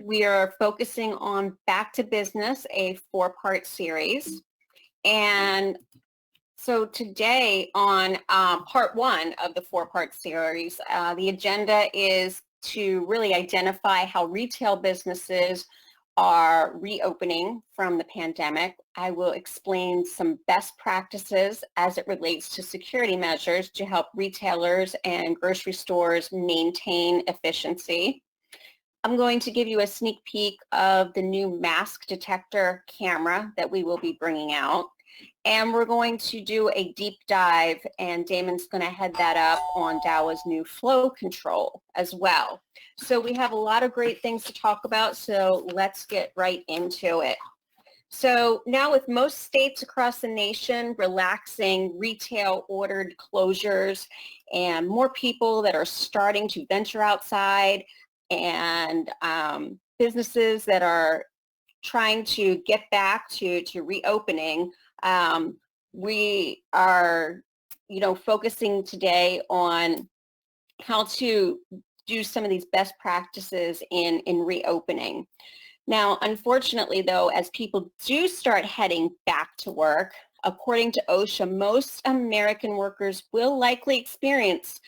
we are focusing on Back to Business, a 4-part series. And so today on part 1 of the 4-part series, the agenda is to really identify how retail businesses are reopening from the pandemic. I will explain some best practices as it relates to security measures to help retailers and grocery stores maintain efficiency. I'm going to give you a sneak peek of the new mask detector camera that we will be bringing out. And we're going to do a deep dive, and Damon's going to head that up on Dahua's new flow control as well. So we have a lot of great things to talk about, so let's get right into it. So now with most states across the nation relaxing retail ordered closures and more people that are starting to venture outside and businesses that are trying to get back to reopening, we are, focusing today on how to do some of these best practices in reopening. Now, unfortunately, though, as people do start heading back to work, according to OSHA, most American workers will likely experience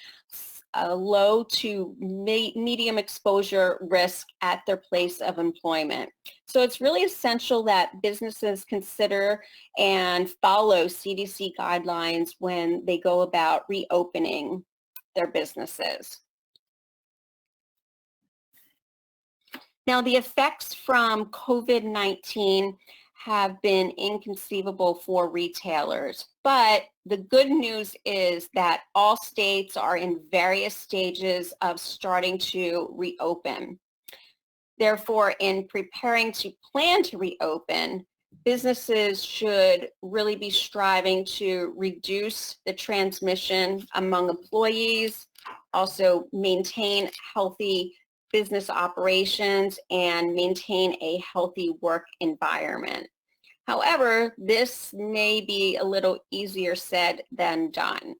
a low to medium exposure risk at their place of employment. So it's really essential that businesses consider and follow CDC guidelines when they go about reopening their businesses. Now, the effects from COVID-19 have been inconceivable for retailers, but the good news is that all states are in various stages of starting to reopen. Therefore, in preparing to plan to reopen, businesses should really be striving to reduce the transmission among employees, also maintain healthy business operations, and maintain a healthy work environment. However, this may be a little easier said than done.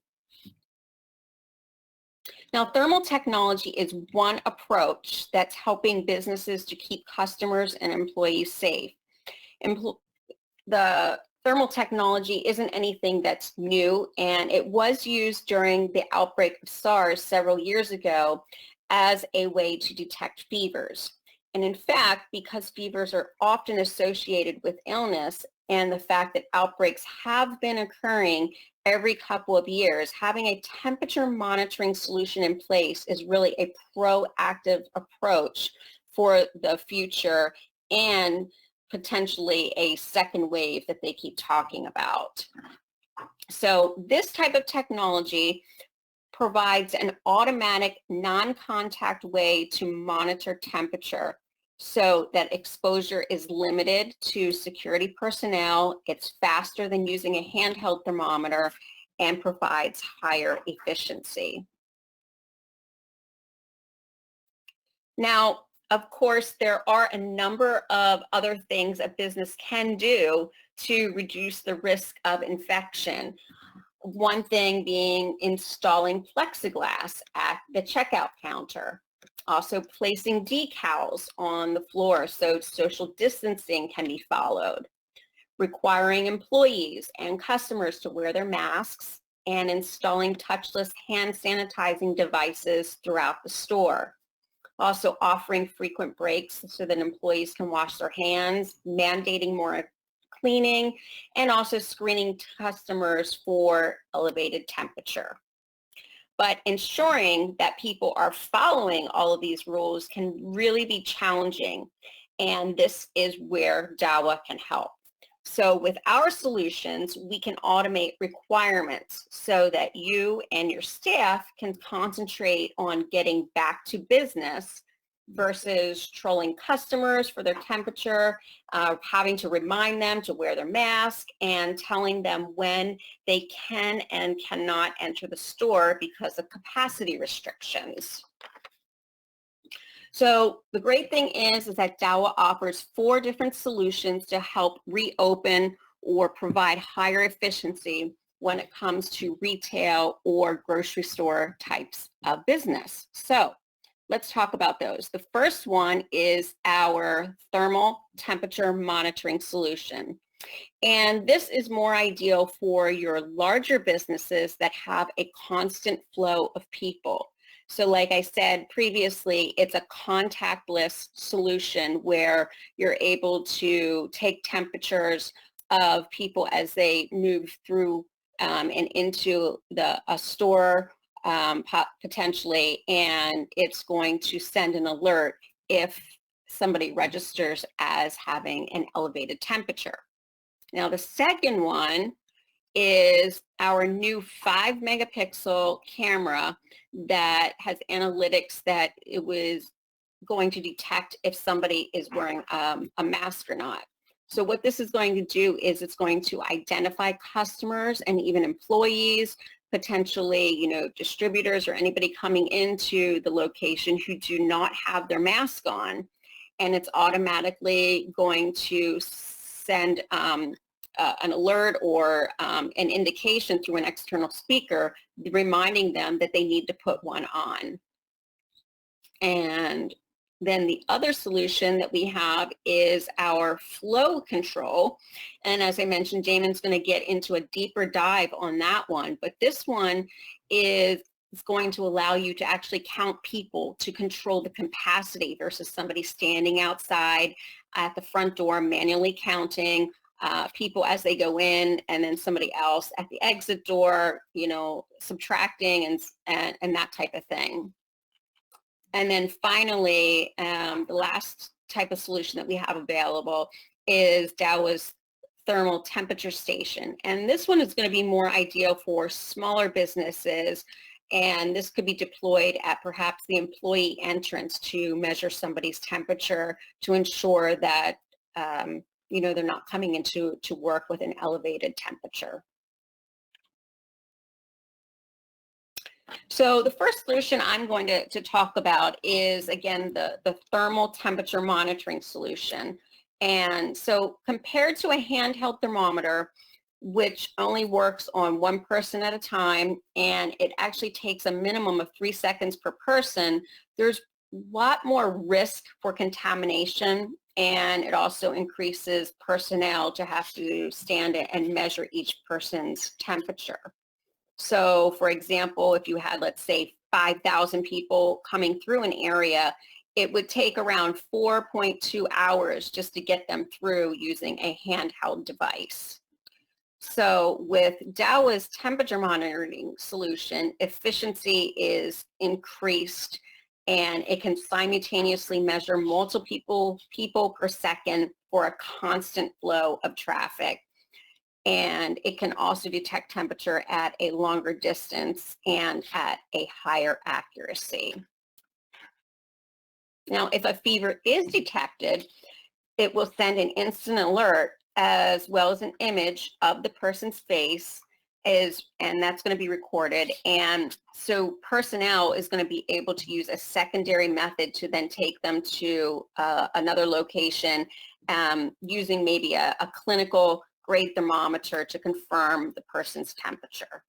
Now, thermal technology is one approach that's helping businesses to keep customers and employees safe. The thermal technology isn't anything that's new, and it was used during the outbreak of SARS several years ago as a way to detect fevers. And in fact, because fevers are often associated with illness and the fact that outbreaks have been occurring every couple of years, having a temperature monitoring solution in place is really a proactive approach for the future and potentially a second wave that they keep talking about. So this type of technology provides an automatic non-contact way to monitor temperature so that exposure is limited to security personnel. It's faster than using a handheld thermometer and provides higher efficiency. Now, of course, there are a number of other things a business can do to reduce the risk of infection. One thing being installing plexiglass at the checkout counter, also placing decals on the floor so social distancing can be followed, requiring employees and customers to wear their masks, and installing touchless hand sanitizing devices throughout the store. Also offering frequent breaks so that employees can wash their hands, mandating more cleaning, and also screening customers for elevated temperature. But ensuring that people are following all of these rules can really be challenging, and this is where Dahua can help. So with our solutions, we can automate requirements so that you and your staff can concentrate on getting back to business versus trolling customers for their temperature, having to remind them to wear their mask, and telling them when they can and cannot enter the store because of capacity restrictions. So the great thing is that Dahua offers 4 different solutions to help reopen or provide higher efficiency when it comes to retail or grocery store types of business. So let's talk about those. The first one is our thermal temperature monitoring solution. And this is more ideal for your larger businesses that have a constant flow of people. So like I said previously, it's a contactless solution where you're able to take temperatures of people as they move through and into a store potentially, and it's going to send an alert if somebody registers as having an elevated temperature. Now, the second one is our new 5 megapixel camera that has analytics that it was going to detect if somebody is wearing a mask or not. So what this is going to do is it's going to identify customers and even employees, potentially, you know, distributors or anybody coming into the location who do not have their mask on, and it's automatically going to send an alert or an indication through an external speaker reminding them that they need to put one on. And then the other solution that we have is our flow control. And as I mentioned, Damon's going to get into a deeper dive on that one. But this one is going to allow you to actually count people to control the capacity versus somebody standing outside at the front door manually counting people as they go in, and then somebody else at the exit door, you know, subtracting and that type of thing. And then finally, the last type of solution that we have available is Dahua's thermal temperature station. And this one is going to be more ideal for smaller businesses. And this could be deployed at perhaps the employee entrance to measure somebody's temperature to ensure that, you know, they're not coming into work with an elevated temperature. So the first solution I'm going to talk about is, again, the thermal temperature monitoring solution. And so compared to a handheld thermometer, which only works on one person at a time, and it actually takes a minimum of 3 seconds per person, there's a lot more risk for contamination, and it also increases personnel to have to stand and measure each person's temperature. So for example, if you had, let's say, 5,000 people coming through an area, it would take around 4.2 hours just to get them through using a handheld device. So with Dahua's temperature monitoring solution, efficiency is increased, and it can simultaneously measure multiple people per second for a constant flow of traffic. And it can also detect temperature at a longer distance and at a higher accuracy. Now, if a fever is detected, it will send an instant alert as well as an image of the person's face, and that's going to be recorded. And so personnel is going to be able to use a secondary method to then take them to another location using maybe a clinical grade thermometer to confirm the person's temperature.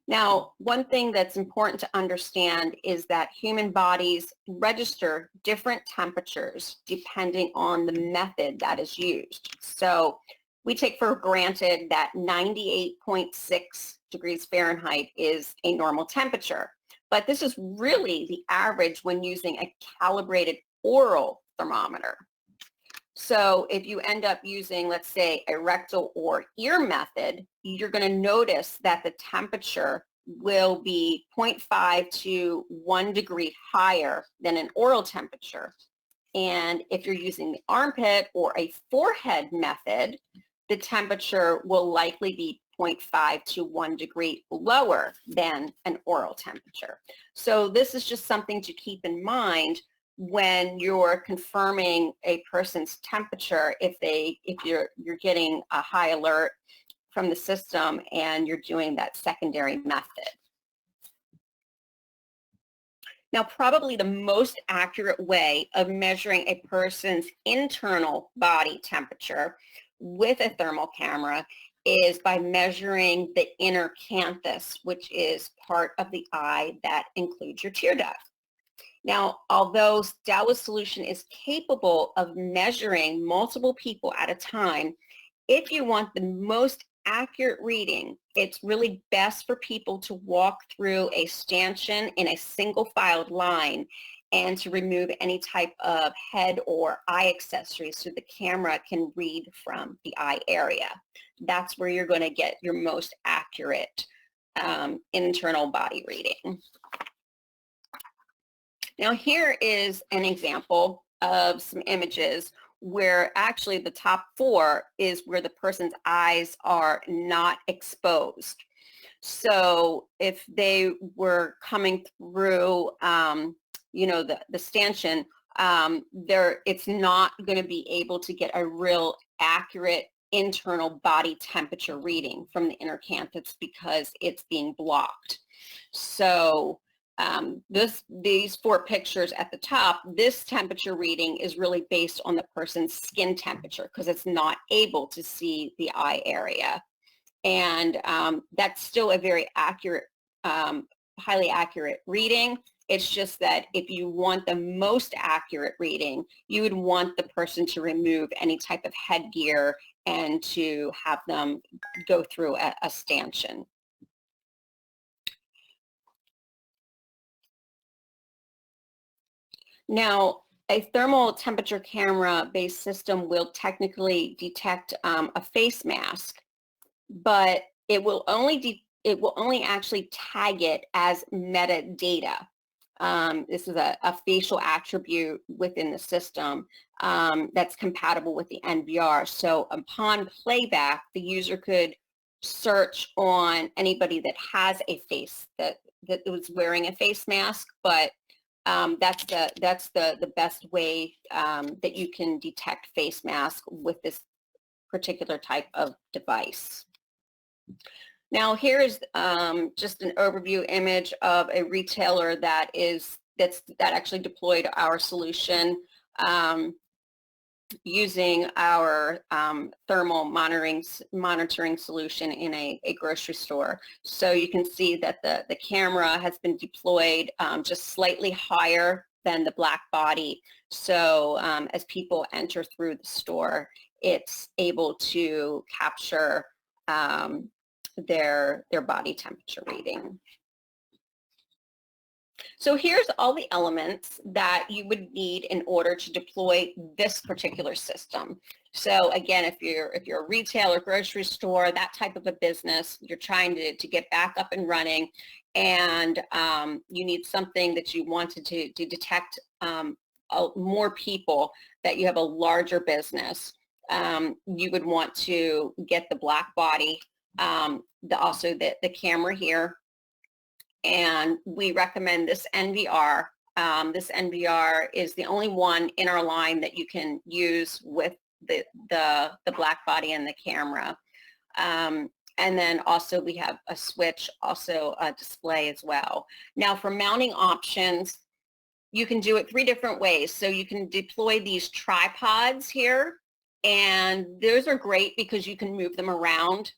Now, one thing that's important to understand is that human bodies register different temperatures depending on the method that is used. So we take for granted that 98.6 degrees Fahrenheit is a normal temperature, but this is really the average when using a calibrated oral thermometer. So if you end up using, let's say, a rectal or ear method, you're going to notice that the temperature will be 0.5 to 1 degree higher than an oral temperature. And if you're using the armpit or a forehead method, the temperature will likely be 0.5 to 1 degree lower than an oral temperature. So this is just something to keep in mind when you're confirming a person's temperature, if you're getting a high alert from the system and you're doing that secondary method. Now, probably the most accurate way of measuring a person's internal body temperature with a thermal camera is by measuring the inner canthus, which is part of the eye that includes your tear duct. Now, although Dahua's solution is capable of measuring multiple people at a time, if you want the most accurate reading, it's really best for people to walk through a stanchion in a single filed line and to remove any type of head or eye accessories so the camera can read from the eye area. That's where you're going to get your most accurate internal body reading. Now here is an example of some images where actually the top 4 is where the person's eyes are not exposed. So if they were coming through, you know, the stanchion, it's not going to be able to get a real accurate internal body temperature reading from the inner campus because it's being blocked. So these 4 pictures at the top, this temperature reading is really based on the person's skin temperature because it's not able to see the eye area. And that's still a very accurate, highly accurate reading. It's just that if you want the most accurate reading, you would want the person to remove any type of headgear and to have them go through a stanchion. Now, a thermal temperature camera-based system will technically detect a face mask, but it will only actually tag it as metadata. This is a facial attribute within the system that's compatible with the NVR. So upon playback, the user could search on anybody that has a face that was wearing a face mask, but that's the best way that you can detect face mask with this particular type of device. Now here is just an overview image of a retailer that actually deployed our solution using our thermal monitoring solution in a grocery store. So you can see that the camera has been deployed just slightly higher than the black body. So as people enter through the store, it's able to capture their body temperature reading. So here's all the elements that you would need in order to deploy this particular system. So again, if you're a retailer, grocery store, that type of a business, you're trying to get back up and running, and you need something that you wanted to detect more people, that you have a larger business. You would want to get the black body, also the camera here. And we recommend this NVR. This NVR is the only one in our line that you can use with the black body and the camera. And then also we have a switch, also a display as well. Now for mounting options, you can do it 3 different ways. So you can deploy these tripods here, and those are great because you can move them around.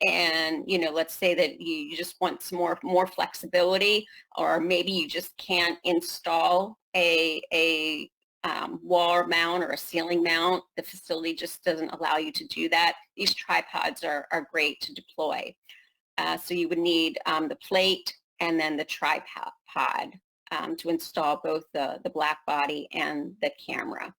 And you know, let's say that you just want some more flexibility, or maybe you just can't install a wall mount or a ceiling mount. The facility just doesn't allow you to do that. These tripods are great to deploy. So you would need the plate and then the tripod to install both the black body and the camera.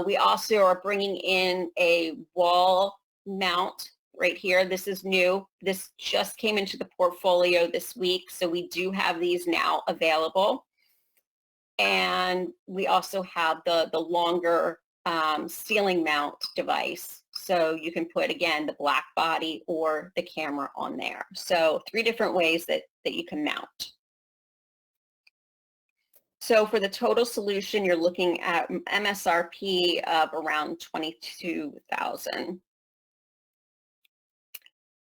We also are bringing in a wall mount right here. This is new. This just came into the portfolio this week, so we do have these now available. And we also have the longer ceiling mount device. So you can put, again, the black body or the camera on there. So 3 different ways that you can mount. So for the total solution, you're looking at MSRP of around $22,000.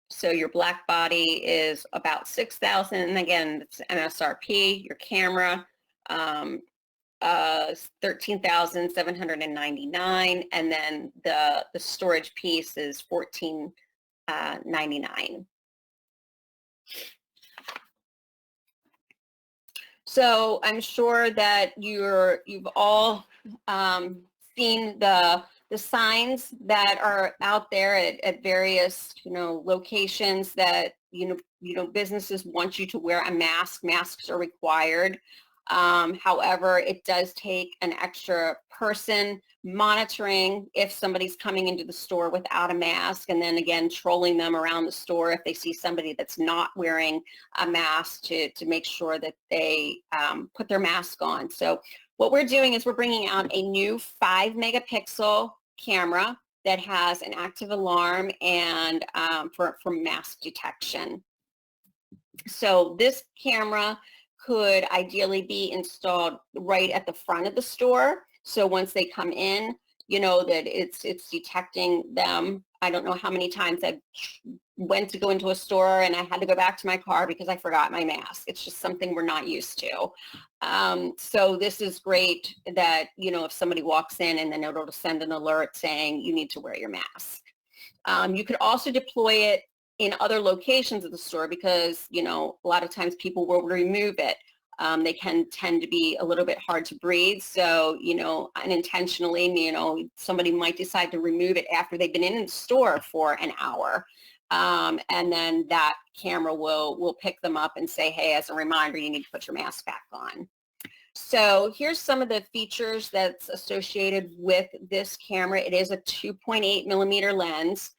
So your black body is about $6,000, and again, it's MSRP. Your camera, $13,799, and then the storage piece is $14,999. So I'm sure that you've all seen the signs that are out there at various locations that businesses want you to wear a mask. Masks are required. However, it does take an extra person monitoring if somebody's coming into the store without a mask, and then again trolling them around the store if they see somebody that's not wearing a mask to make sure that they put their mask on. So what we're doing is we're bringing out a new 5-megapixel camera that has an active alarm and for mask detection. So this camera could ideally be installed right at the front of the store. So once they come in, you know that it's detecting them. I don't know how many times I went to go into a store and I had to go back to my car because I forgot my mask. It's just something we're not used to. So this is great that, if somebody walks in and then it'll send an alert saying you need to wear your mask. You could also deploy it in other locations of the store because, a lot of times people will remove it. They can tend to be a little bit hard to breathe. So, unintentionally, somebody might decide to remove it after they've been in the store for an hour. And then that camera will pick them up and say, hey, as a reminder, you need to put your mask back on. So here's some of the features that's associated with this camera. It is a 2.8 millimeter lens.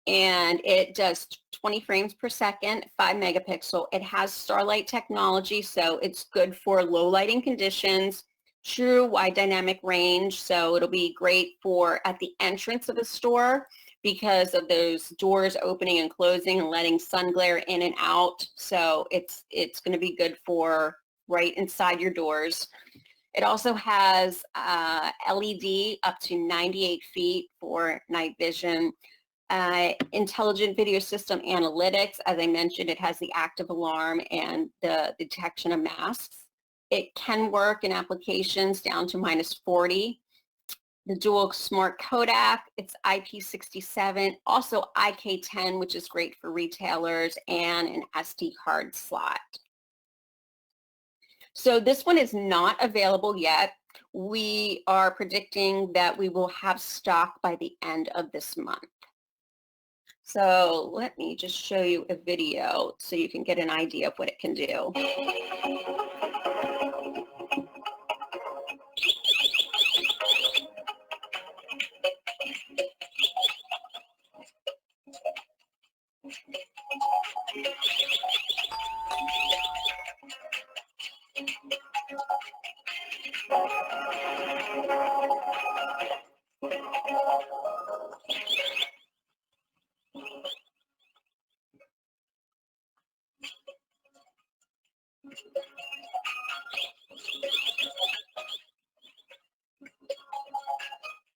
And it does 20 frames per second, 5 megapixel. It has starlight technology, so it's good for low lighting conditions, true wide dynamic range, so it'll be great for at the entrance of a store because of those doors opening and closing and letting sun glare in and out. So it's going to be good for right inside your doors. It also has LED up to 98 feet for night vision. Intelligent video system analytics. As I mentioned, it has the active alarm and the detection of masks. It can work in applications down to -40. The dual smart Kodak, it's IP67, also IK10, which is great for retailers, and an SD card slot. So this one is not available yet. We are predicting that we will have stock by the end of this month. So let me just show you a video so you can get an idea of what it can do.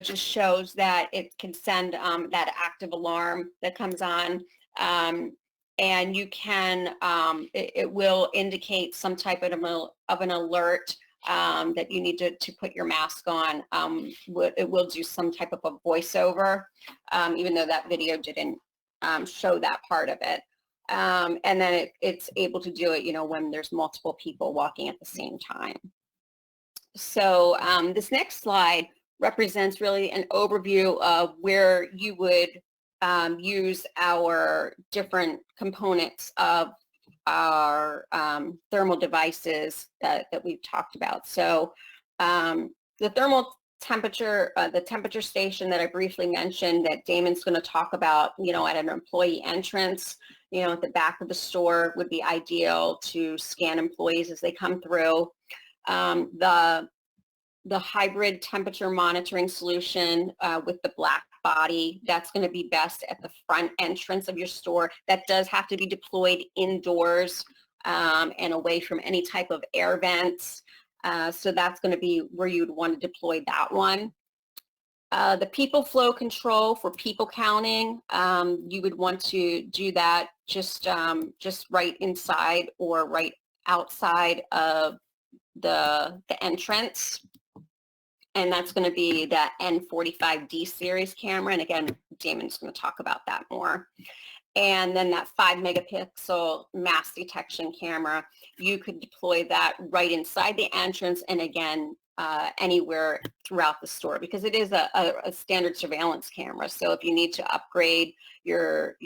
Just shows that it can send that active alarm that comes on, and you can, it will indicate some type of an alert that you need to put your mask on. It will do some type of a voiceover, even though that video didn't show that part of it. And then it's able to do it, when there's multiple people walking at the same time. So this next slide represents really an overview of where you would use our different components of our thermal devices that we've talked about. So the thermal temperature, the temperature station that I briefly mentioned that Damon's going to talk about, at an employee entrance, at the back of the store would be ideal to scan employees as they come through. The hybrid temperature monitoring solution with the black body, that's going to be best at the front entrance of your store. That does have to be deployed indoors and away from any type of air vents. So that's going to be where you'd want to deploy that one. The people flow control for people counting, you would want to do that just right inside or right outside of the entrance. And that's going to be that N45D series camera. And again, Damon's going to talk about that more. and then that 5 megapixel mask detection camera, you could deploy that right inside the entrance and again, anywhere throughout the store, because it is a standard surveillance camera. So if you need to upgrade your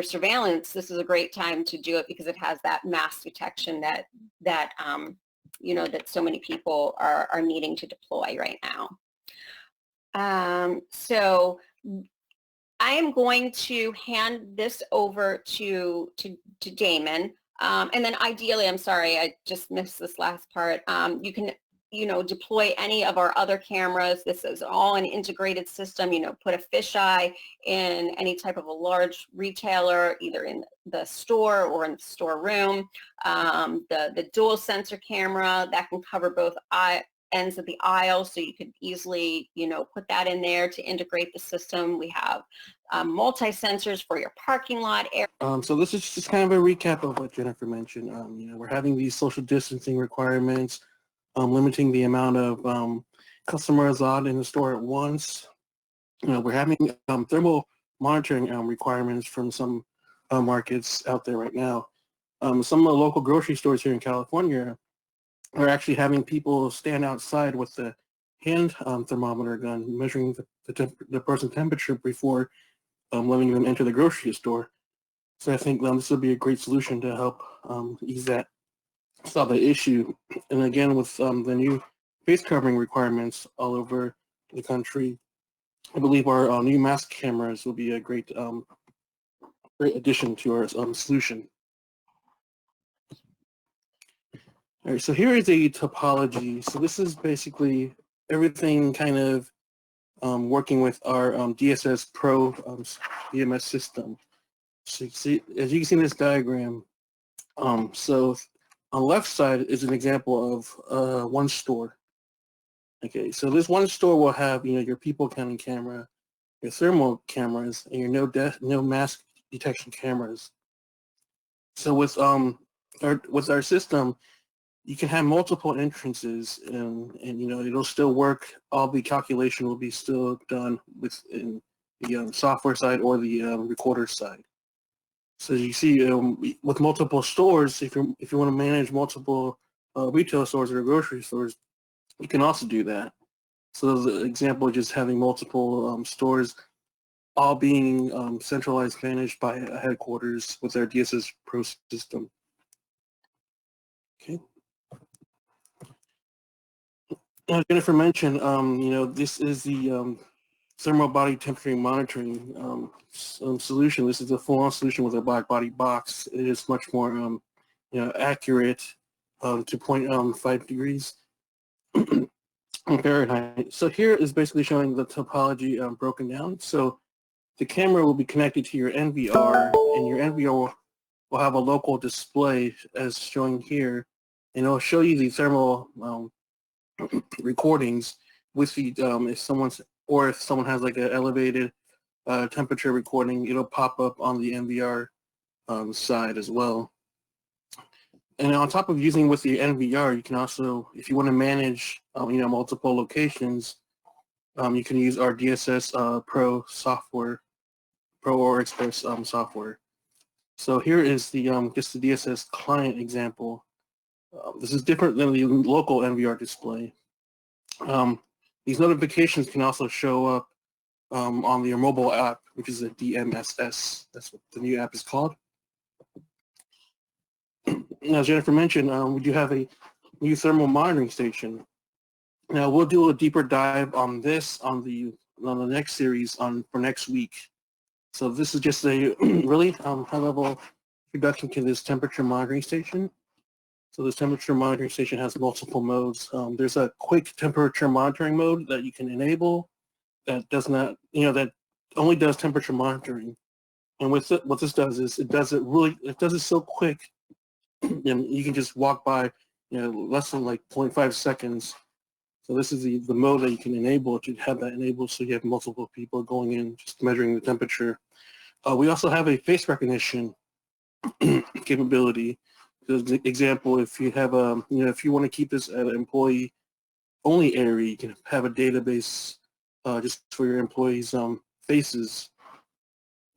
surveillance, this is a great time to do it because it has that mask detection that you know, that so many people are needing to deploy right now. So I am going to hand this over to Damon, and then ideally, I'm sorry, I just missed this last part. You can, you know, deploy any of our other cameras. This is all an integrated system. You know, put a fisheye in any type of a large retailer, either in the store or in the storeroom. The dual sensor camera that can cover both ends of the aisle, so you could easily, you know, put that in there to integrate the system. We have multi-sensors for your parking lot area. So this is just kind of a recap of what Jennifer mentioned. You know, we're having these social distancing requirements, limiting the amount of customers allowed in the store at once. You know, we're having thermal monitoring requirements from some markets out there right now. Some of the local grocery stores here in California are actually having people stand outside with the hand thermometer gun, measuring the person's temperature before letting them enter the grocery store. So I think this would be a great solution to help solve the issue. And again, with the new face covering requirements all over the country, I believe our new mask cameras will be a great addition to our solution. All right, so here is a topology. So this is basically everything kind of working with our DSS Pro EMS system. So you see, as you can see in this diagram, so on the left side is an example of one store. Okay, so this one store will have, you know, your people counting camera, your thermal cameras, and your no mask detection cameras. So with our system, you can have multiple entrances, and you know, it'll still work. All the calculation will be still done within the software side or the recorder side. So you see, with multiple stores, if you want to manage multiple retail stores or grocery stores, you can also do that. So the example of just having multiple stores, all being centralized, managed by a headquarters with their DSS Pro system. Okay. As Jennifer mentioned, you know, this is the thermal body temperature monitoring solution. This is the full-on solution with a black body box. It is much more, you know, accurate to 0.5 degrees Fahrenheit. So here is basically showing the topology broken down. So the camera will be connected to your NVR, and your NVR will have a local display as showing here, and it'll show you the thermal recordings with the if someone has like an elevated temperature recording, it'll pop up on the NVR side as well. And on top of using with the NVR, you can also, if you want to manage you know, multiple locations, you can use our DSS Pro software, Pro or Express software. So here is the just the DSS client example. This is different than the local NVR display. These notifications can also show up on your mobile app, which is a DMSS. That's what the new app is called. As Jennifer mentioned, we do have a new thermal monitoring station. Now we'll do a deeper dive on this on the next series for next week. So this is just a really high-level introduction to this temperature monitoring station. So this temperature monitoring station has multiple modes. There's a quick temperature monitoring mode that you can enable that does not, you know, that only does temperature monitoring. And with it, what this does is it does it so quick, and you can just walk by, you know, less than like 0.5 seconds. So this is the mode that you can enable to have that enabled, so you have multiple people going in just measuring the temperature. We also have a face recognition capability. For example, if you have you know, if you want to keep this at an employee-only area, you can have a database just for your employees' faces.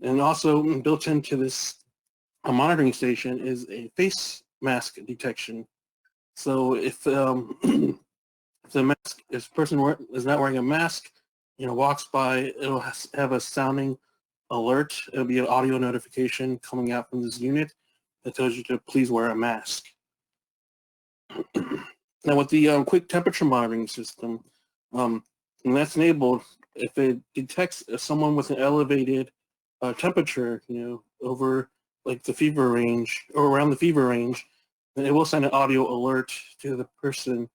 And also built into this monitoring station is a face mask detection. So if if the person is not wearing a mask, walks by, it'll have a sounding alert. It'll be an audio notification coming out from this unit that tells you to please wear a mask. Now with the quick temperature monitoring system, when that's enabled, if it detects someone with an elevated temperature, over like the fever range or around the fever range, then it will send an audio alert to the person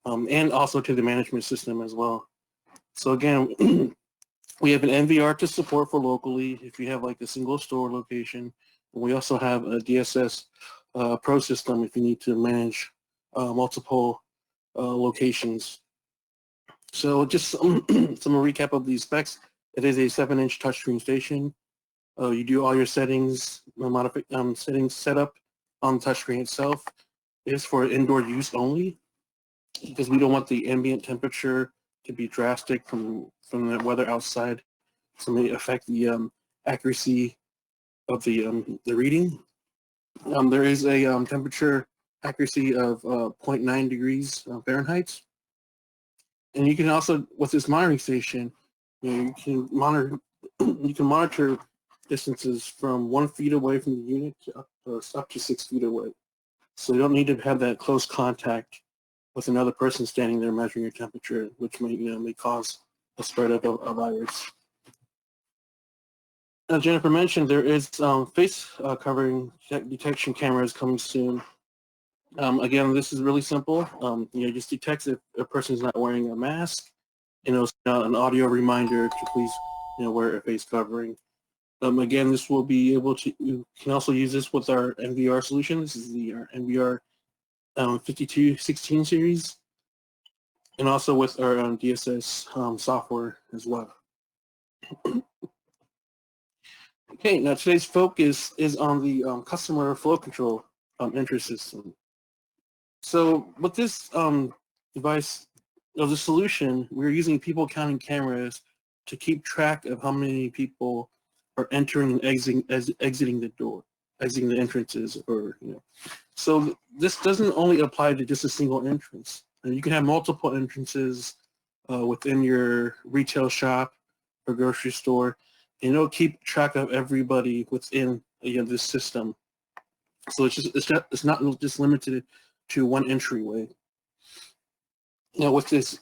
and also to the management system as well. So again, we have an NVR to support for locally if you have like a single store location. And we also have a DSS Pro system if you need to manage multiple locations. So just some recap of these specs. It is a 7-inch touchscreen station. You do all your settings, settings setup on the touchscreen itself. It is for indoor use only because we don't want the ambient temperature to be drastic from the weather outside, so it may affect the accuracy of the reading. There is a temperature accuracy of 0.9 degrees Fahrenheit. And you can also, with this monitoring station, you can monitor distances from 1 feet away from the unit up to 6 feet away. So you don't need to have that close contact with another person standing there measuring your temperature, which may cause a spread of a virus. As Jennifer mentioned, there is face covering detection cameras coming soon. Again, this is really simple. Just detects if a person is not wearing a mask, and it'll send out an audio reminder to please, wear a face covering. Again, this will be able to. You can also use this with our NVR solution. This is our NVR 5216 series, and also with our DSS software as well. Okay, now today's focus is on the customer flow control entry system. So with this device, the solution, we're using people counting cameras to keep track of how many people are entering and exiting the door, exiting the entrances, or So this doesn't only apply to just a single entrance. You can have multiple entrances within your retail shop or grocery store, and it'll keep track of everybody within this system. So it's not just limited to one entryway. Now with this,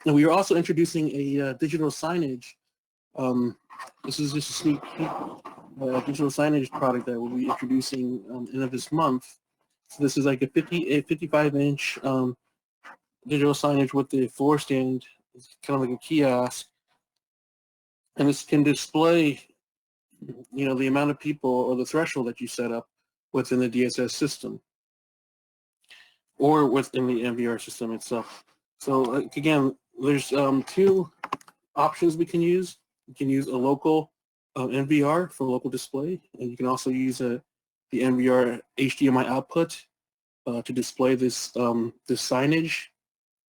we are also introducing a digital signage. This is just a sneak peek digital signage product that we'll be introducing end of this month. So this is like a 55-inch digital signage with the floor stand. It's kind of like a kiosk, and this can display, the amount of people or the threshold that you set up within the DSS system or within the NVR system itself. So again, there's two options we can use. You can use a local NVR for local display, and you can also use the NVR HDMI output to display this signage.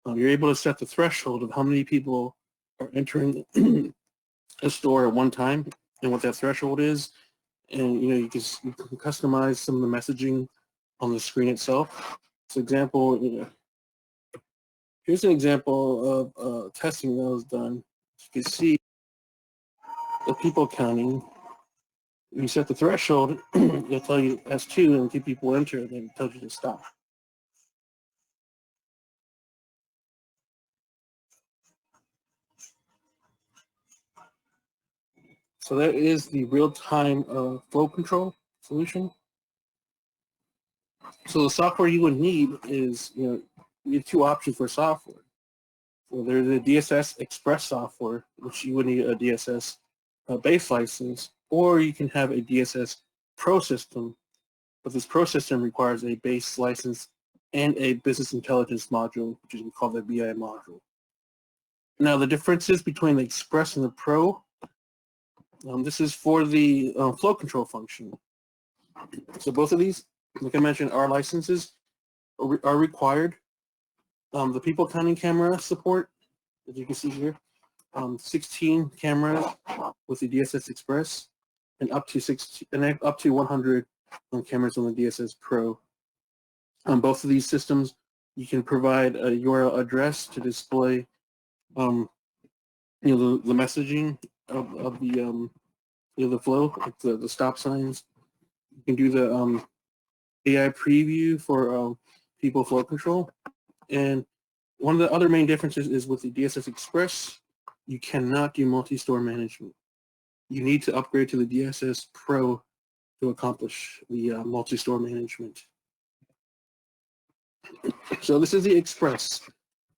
You're able to set the threshold of how many people are entering a store at one time and what that threshold is, and you can customize some of the messaging on the screen itself. So example, here's an example of testing that was done. You can see the people counting. You set the threshold, it'll tell you S2 and 2 people enter, and then it tells you to stop. So that is the real-time flow control solution. So the software you would need is, you have two options for software. So there's the DSS Express software, which you would need a DSS base license, or you can have a DSS Pro system, but this Pro system requires a base license and a business intelligence module, which is called the BI module. Now the differences between the Express and the Pro, this is for the flow control function. So both of these, like I mentioned, our licenses are required. The people counting camera support, as you can see here, 16 cameras with the DSS Express, and up to 100 cameras on the DSS Pro. On both of these systems, you can provide a URL address to display the messaging of the the flow, like the stop signs. You can do the AI preview for people flow control. And one of the other main differences is with the DSS Express, you cannot do multi-store management. You need to upgrade to the DSS Pro to accomplish the multi-store management. So this is the Express.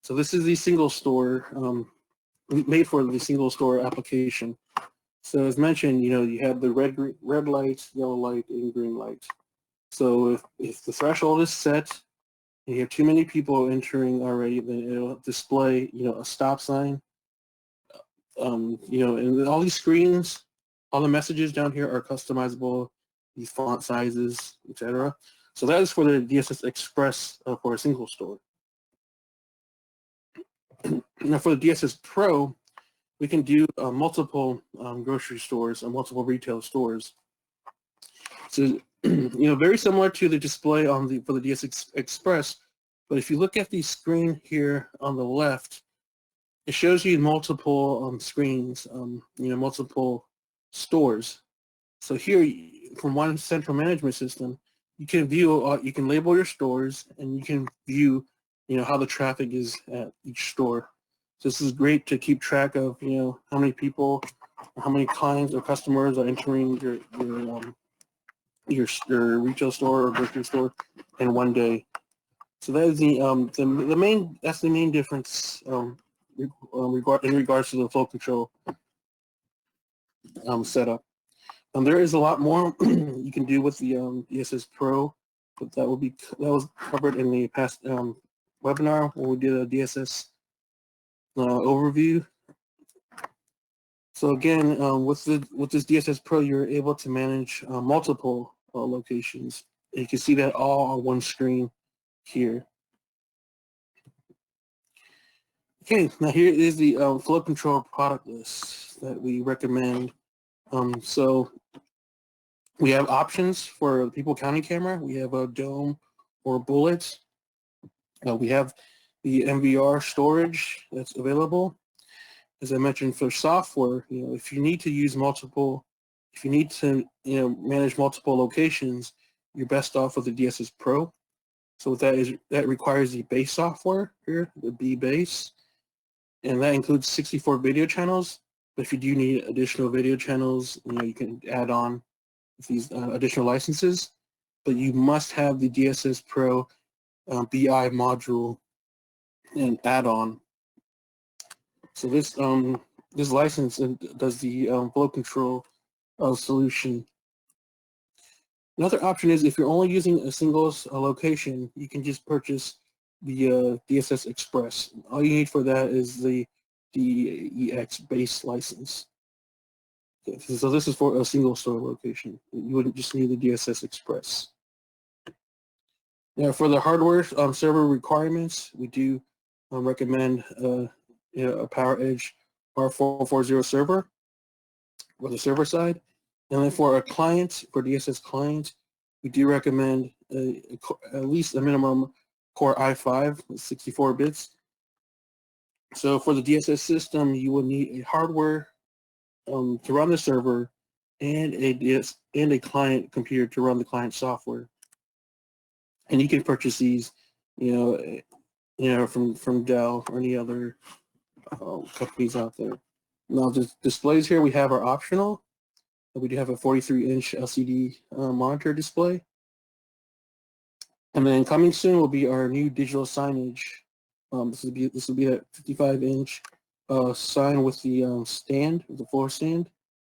So this is the single store, made for the single store application. So as mentioned, you have the red light, yellow light, and green light. So if the threshold is set, and you have too many people entering already, then it'll display, a stop sign. And all these screens, all the messages down here are customizable, these font sizes, etc. So that is for the DSS Express for a single store. Now for the DSS Pro, we can do multiple grocery stores and multiple retail stores. So, very similar to the display for the DSS Express, but if you look at the screen here on the left, it shows you multiple screens, multiple stores. So here, from one central management system, you can view, you can label your stores, and you can view, how the traffic is at each store. So this is great to keep track of, how many people, how many clients or customers are entering your retail store or grocery store in one day. So that is the main difference in regards to the flow control setup. There is a lot more you can do with the DSS Pro, but that was covered in the past webinar when we did a DSS overview. So again, with this DSS Pro, you're able to manage multiple locations. And you can see that all on one screen here. Okay, now here is the flow control product list that we recommend. So we have options for the people counting camera. We have a dome or bullets. We have the MVR storage that's available. As I mentioned, for software, if you need to use multiple, if you need to, manage multiple locations, you're best off with the DSS Pro. So what that requires the base software here, the B base, and that includes 64 video channels. But if you do need additional video channels, you can add on these additional licenses. But you must have the DSS Pro BI module and add-on. So this license does the flow control solution. Another option is if you're only using a single location, you can just purchase the DSS Express. All you need for that is the DEX base license. Okay, so this is for a single store location. You wouldn't just need the DSS Express. Now for the hardware server requirements, we do recommend a PowerEdge R440 server for the server side. And then for a client, for DSS client, we do recommend at least a minimum Core i5 with 64 bits. So for the DSS system, you will need a hardware to run the server and a client computer to run the client software. And you can purchase these, from Dell or any other companies out there. Now the displays here we have are optional. We do have a 43-inch LCD monitor display. And then coming soon will be our new digital signage. This will be a 55-inch sign with the stand, the floor stand.